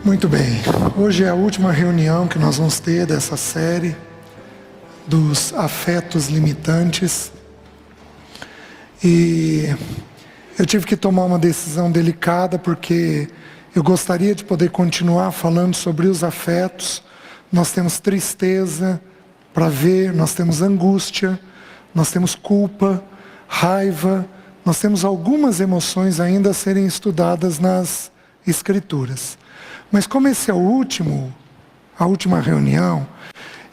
Muito bem, hoje é a última reunião que nós vamos ter dessa série dos afetos limitantes e eu tive que tomar uma decisão delicada porque eu gostaria de poder continuar falando sobre os afetos. Nós temos tristeza para ver, nós temos angústia, nós temos culpa, raiva, nós temos algumas emoções ainda a serem estudadas nas Escrituras. Mas como esse é a última reunião,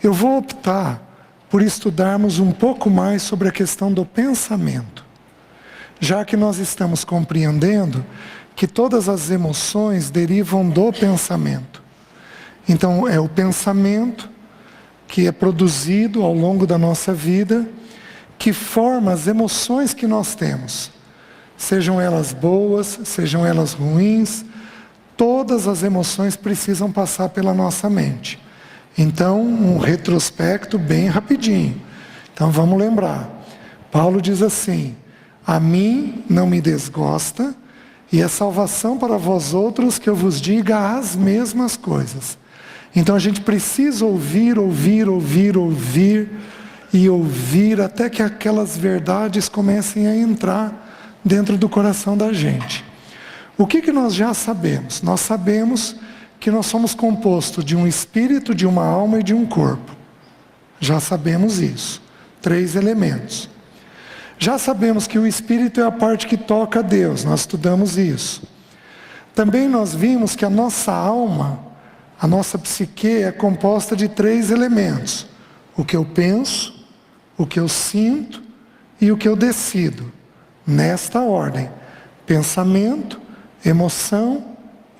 eu vou optar por estudarmos um pouco mais sobre a questão do pensamento. Já que nós estamos compreendendo que todas as emoções derivam do pensamento. Então é o pensamento que é produzido ao longo da nossa vida, que forma as emoções que nós temos. Sejam elas boas, sejam elas ruins, todas as emoções precisam passar pela nossa mente. Então, um retrospecto bem rapidinho. Então, vamos lembrar. Paulo diz assim: a mim não me desgosta, e é salvação para vós outros que eu vos diga as mesmas coisas. Então, a gente precisa ouvir, e ouvir até que aquelas verdades comecem a entrar dentro do coração da gente. O que nós já sabemos? Nós sabemos que nós somos compostos de um espírito, de uma alma e de um corpo. Já sabemos isso. 3 elementos. Já sabemos que o espírito é a parte que toca a Deus. Nós estudamos isso. Também nós vimos que a nossa alma, a nossa psique é composta de 3 elementos. O que eu penso, o que eu sinto e o que eu decido. Nesta ordem. Pensamento, emoção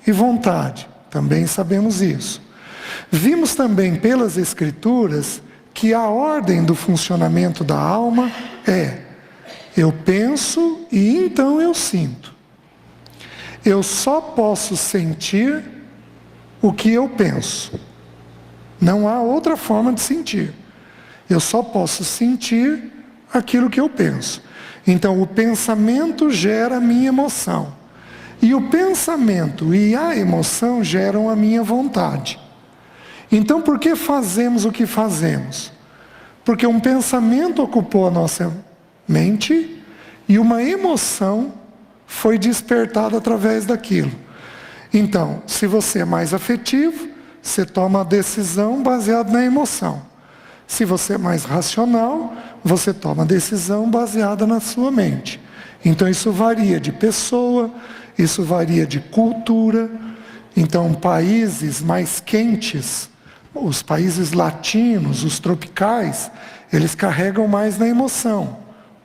e vontade. Também sabemos isso. Vimos também pelas Escrituras que a ordem do funcionamento da alma é: eu penso e então eu sinto. Eu só posso sentir o que eu penso. Não há outra forma de sentir. Eu só posso sentir aquilo que eu penso. Então o pensamento gera a minha emoção. E o pensamento e a emoção geram a minha vontade. Então por que fazemos o que fazemos? Porque um pensamento ocupou a nossa mente e uma emoção foi despertada através daquilo. Então, se você é mais afetivo, você toma a decisão baseada na emoção. Se você é mais racional, você toma a decisão baseada na sua mente. Então isso varia de pessoa, isso varia de cultura. Então países mais quentes, os países latinos, os tropicais, eles carregam mais na emoção.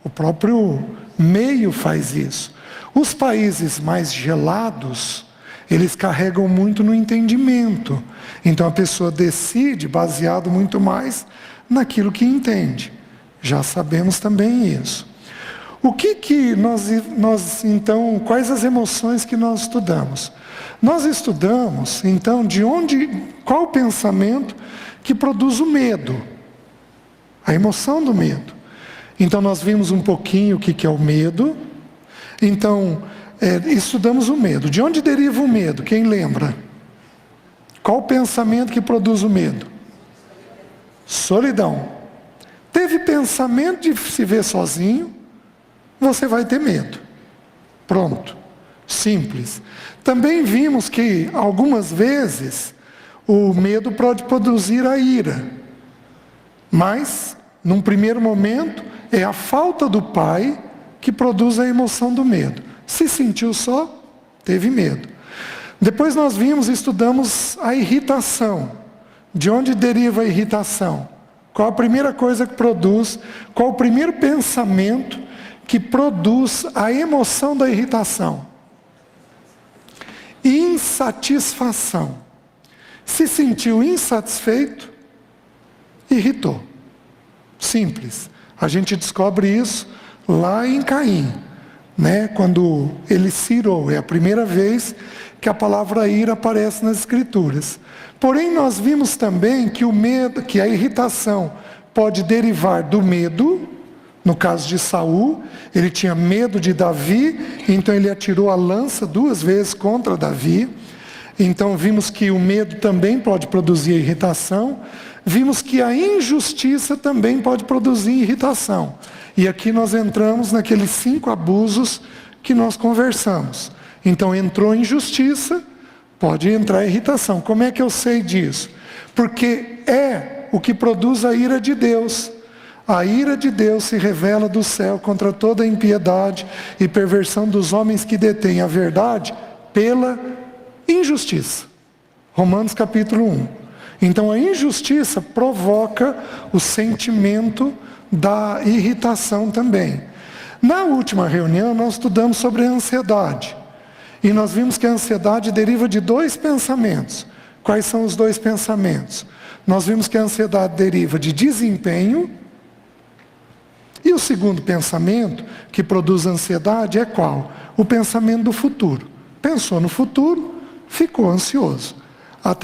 O próprio meio faz isso. Os países mais gelados, eles carregam muito no entendimento. Então a pessoa decide baseado muito mais naquilo que entende. Já sabemos também isso. O que nós então, quais as emoções que nós estudamos? Nós estudamos, então, qual o pensamento que produz o medo? A emoção do medo. Então nós vimos um pouquinho o que é o medo. Então, estudamos o medo. De onde deriva o medo? Quem lembra? Qual o pensamento que produz o medo? Solidão. Teve pensamento de se ver sozinho, você vai ter medo. Pronto. Simples. Também vimos que algumas vezes o medo pode produzir a ira. Mas, num primeiro momento, é a falta do pai que produz a emoção do medo. Se sentiu só, teve medo. Depois nós estudamos a irritação. De onde deriva a irritação? Qual a primeira coisa que produz? Qual o primeiro pensamento que produz a emoção da irritação? Insatisfação. Se sentiu insatisfeito, irritou. Simples. A gente descobre isso lá em Caim, né? Quando ele se irou. É a primeira vez que a palavra ira aparece nas Escrituras. Porém, nós vimos também que o medo, que a irritação pode derivar do medo. No caso de Saul, ele tinha medo de Davi, então ele atirou a lança 2 vezes contra Davi. Então vimos que o medo também pode produzir irritação, vimos que a injustiça também pode produzir irritação. E aqui nós entramos naqueles 5 abusos que nós conversamos. Então entrou injustiça, pode entrar irritação. Como é que eu sei disso? Porque é o que produz a ira de Deus. A ira de Deus se revela do céu contra toda a impiedade e perversão dos homens que detêm a verdade pela injustiça. Romanos capítulo 1. Então a injustiça provoca o sentimento da irritação também. Na última reunião nós estudamos sobre a ansiedade. E nós vimos que a ansiedade deriva de 2 pensamentos. Quais são os 2 pensamentos? Nós vimos que a ansiedade deriva de desempenho. E o segundo pensamento que produz ansiedade é qual? O pensamento do futuro. Pensou no futuro, ficou ansioso. Até